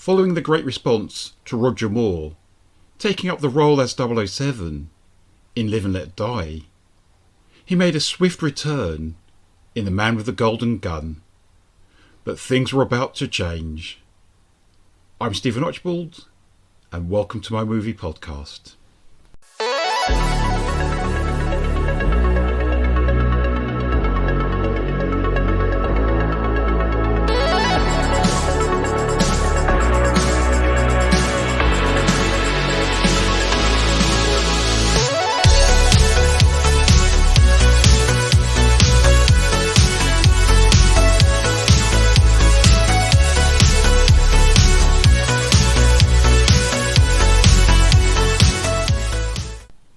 following the great response to Roger Moore taking up the role as 007 in Live and Let Die, he made a swift return in The Man with the Golden Gun. But things were about to change. I'm Stephen Archibald, and welcome to my movie podcast.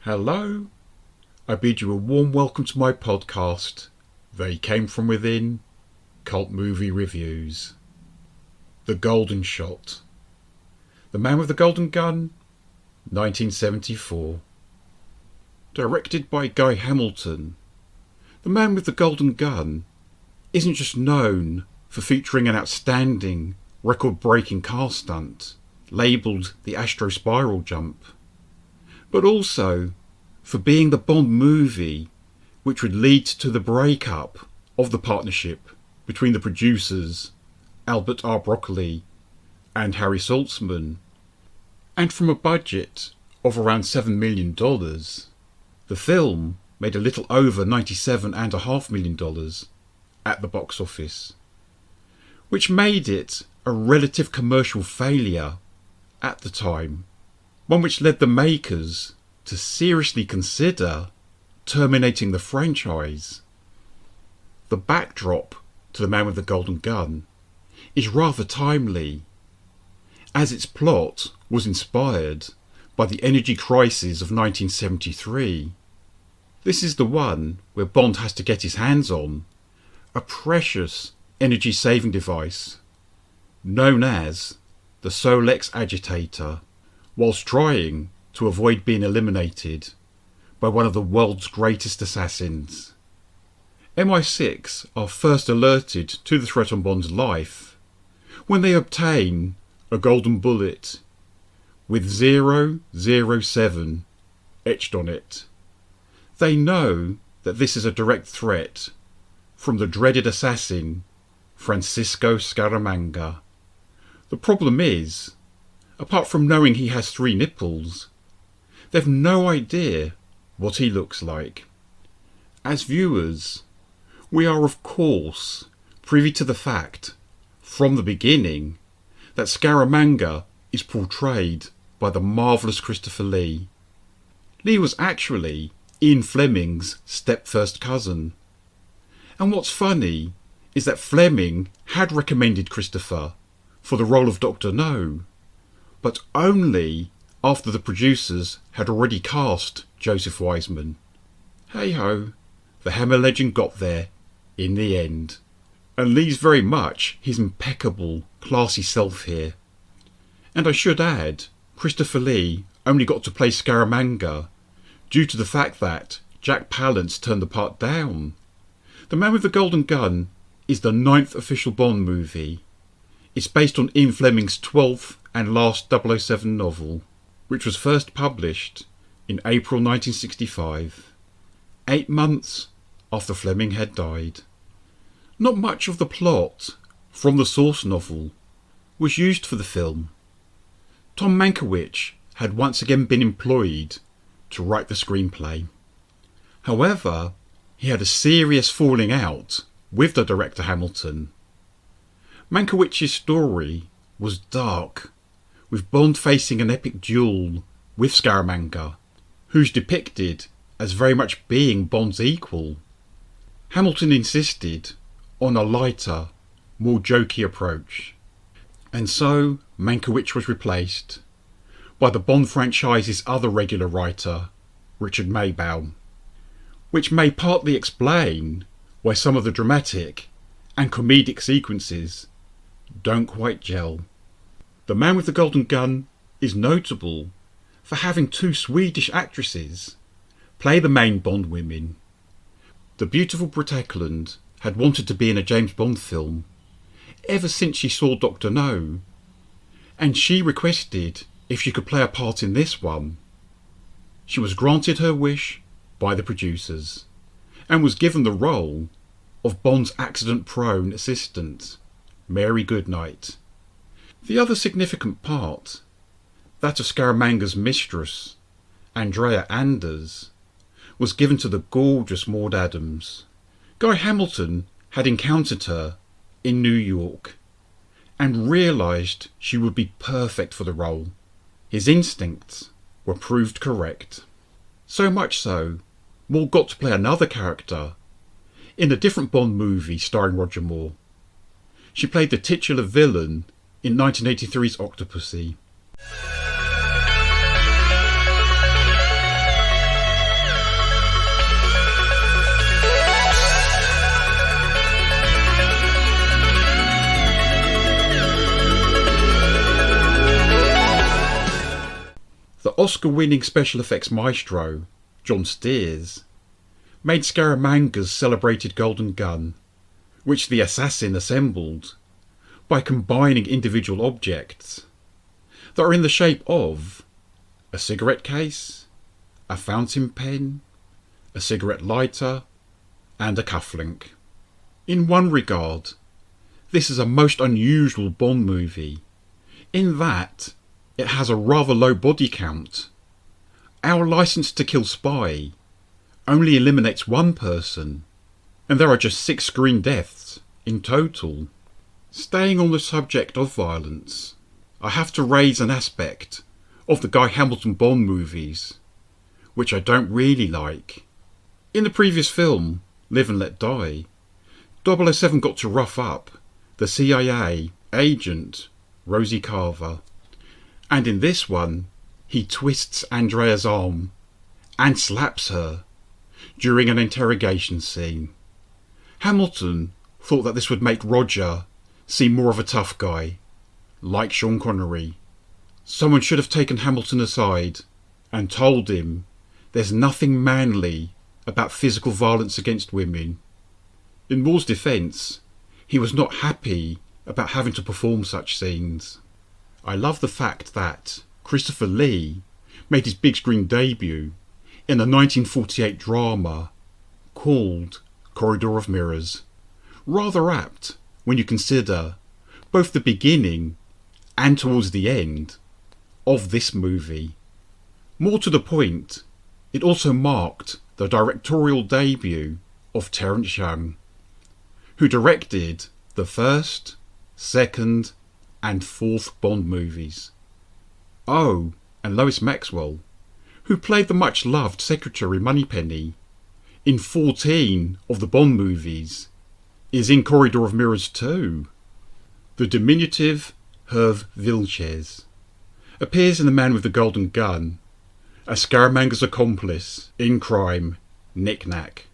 Hello, I bid you a warm welcome to my podcast, They Came From Within, Cult Movie Reviews. The Golden Shot. The Man with the Golden Gun, 1974. Directed by Guy Hamilton, The Man with the Golden Gun isn't just known for featuring an outstanding, record-breaking car stunt, labelled the Astro Spiral Jump, but also for being the Bond movie which would lead to the breakup of the partnership between the producers Albert R. Broccoli and Harry Saltzman, and from a budget of around $7 million, the film made a little over $97.5 million at the box office, which made it a relative commercial failure at the time, one which led the makers to seriously consider terminating the franchise. The backdrop to The Man with the Golden Gun is rather timely, as its plot was inspired by the energy crisis of 1973. This is the one where Bond has to get his hands on a precious energy-saving device known as the Solex agitator, whilst trying to avoid being eliminated by one of the world's greatest assassins. MI6 are first alerted to the threat on Bond's life when they obtain a golden bullet with 007 etched on it. They know that this is a direct threat from the dreaded assassin Francisco Scaramanga. The problem is, apart from knowing he has 3 nipples, they've no idea what he looks like. As viewers, we are of course privy to the fact, from the beginning, that Scaramanga is portrayed by the marvellous Christopher Lee. Lee was actually Ian Fleming's step-first cousin. And what's funny is that Fleming had recommended Christopher for the role of Dr. No, but only after the producers had already cast Joseph Wiseman. Hey-ho, the Hammer legend got there in the end. And Lee's very much his impeccable, classy self here. And I should add, Christopher Lee only got to play Scaramanga due to the fact that Jack Palance turned the part down. The Man with the Golden Gun is the 9th official Bond movie. It's based on Ian Fleming's 12th and last 007 novel, which was first published in April 1965, 8 months after Fleming had died. Not much of the plot from the source novel was used for the film. Tom Mankiewicz had once again been employed to write the screenplay. However, he had a serious falling out with the director Hamilton. Mankiewicz's story was dark, with Bond facing an epic duel with Scaramanga, who's depicted as very much being Bond's equal. Hamilton insisted on a lighter, more jokey approach, and so Mankiewicz was replaced by the Bond franchise's other regular writer, Richard Maybaum, which may partly explain why some of the dramatic and comedic sequences don't quite gel. The Man with the Golden Gun is notable for having 2 Swedish actresses play the main Bond women. The beautiful Britt Ekland had wanted to be in a James Bond film ever since she saw Dr. No, and she requested if she could play a part in this one. She was granted her wish by the producers and was given the role of Bond's accident-prone assistant, Mary Goodnight. The other significant part, that of Scaramanga's mistress, Andrea Anders, was given to the gorgeous Maud Adams. Guy Hamilton had encountered her in New York and realised she would be perfect for the role. His instincts were proved correct. So much so, Maud got to play another character in a different Bond movie starring Roger Moore. She played the titular villain in 1983's Octopussy. The Oscar-winning special effects maestro, John Steers, made Scaramanga's celebrated golden gun, which the assassin assembled by combining individual objects that are in the shape of a cigarette case, a fountain pen, a cigarette lighter, and a cufflink. In one regard, this is a most unusual Bond movie, in that it has a rather low body count. Our License to Kill spy only eliminates one person, and there are just 6 screen deaths in total. Staying on the subject of violence, I have to raise an aspect of the Guy Hamilton Bond movies, which I don't really like. In the previous film, Live and Let Die, 007 got to rough up the CIA agent, Rosie Carver. And in this one, he twists Andrea's arm and slaps her during an interrogation scene. Hamilton thought that this would make Roger seem more of a tough guy, like Sean Connery. Someone should have taken Hamilton aside and told him there's nothing manly about physical violence against women. In Moore's defence, he was not happy about having to perform such scenes. I love the fact that Christopher Lee made his big screen debut in a 1948 drama called Corridor of Mirrors. Rather apt when you consider both the beginning and towards the end of this movie. More to the point, it also marked the directorial debut of Terence Young, who directed the first, second, and 4th Bond movies. Oh, and Lois Maxwell, who played the much-loved Secretary Moneypenny in 14 of the Bond movies, is in Corridor of Mirrors too. The diminutive Hervé Villechaize appears in The Man with the Golden Gun as Scaramanga's accomplice in crime, Nick Nack.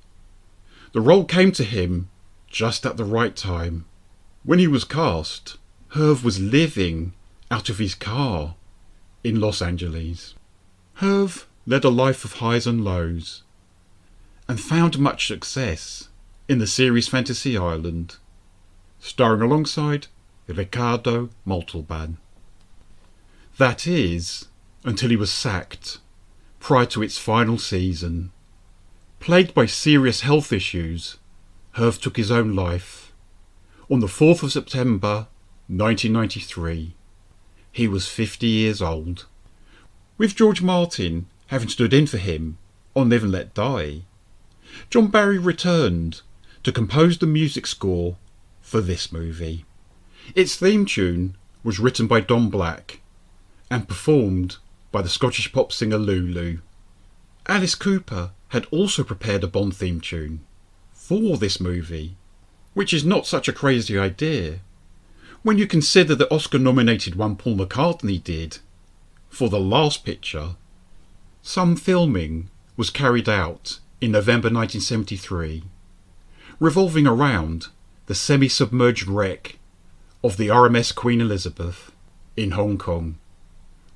The role came to him just at the right time. When he was cast, Hervé was living out of his car in Los Angeles. Hervé led a life of highs and lows and found much success in the series Fantasy Island, starring alongside Ricardo Montalban. That is, until he was sacked prior to its final season. Plagued by serious health issues, Hervé took his own life on the 4th of September 1993. He was 50 years old. With George Martin having stood in for him on Live and Let Die, John Barry returned to compose the music score for this movie. Its theme tune was written by Don Black and performed by the Scottish pop singer Lulu. Alice Cooper had also prepared a Bond theme tune for this movie, which is not such a crazy idea when you consider the Oscar-nominated one Paul McCartney did for The Last Picture. Some filming was carried out in November 1973, revolving around the semi-submerged wreck of the RMS Queen Elizabeth in Hong Kong.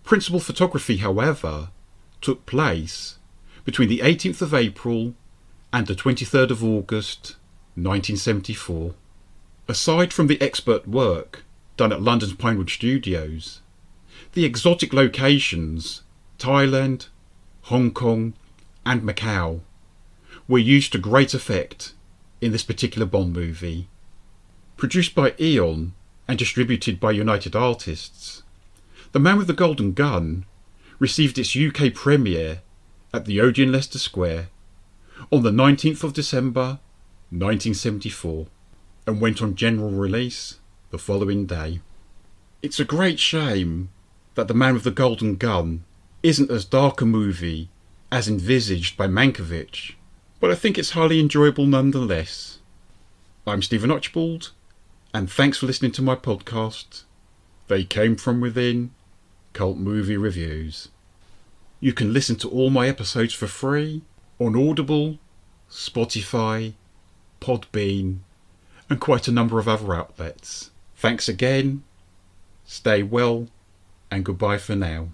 Principal photography, however, took place between the 18th of April and the 23rd of August 1974. Aside from the expert work done at London's Pinewood Studios, The exotic locations, Thailand, Hong Kong and Macau, were used to great effect in this particular Bond movie. Produced by Eon and distributed by United Artists, The Man with the Golden Gun received its UK premiere at the Odeon Leicester Square on the 19th of December 1974 and went on general release the following day. It's a great shame that The Man with the Golden Gun isn't as dark a movie as envisaged by Mankiewicz, but I think it's highly enjoyable nonetheless. I'm Stephen Archibald, and thanks for listening to my podcast, They Came From Within, Cult Movie Reviews. You can listen to all my episodes for free on Audible, Spotify, Podbean, and quite a number of other outlets. Thanks again, stay well, and goodbye for now.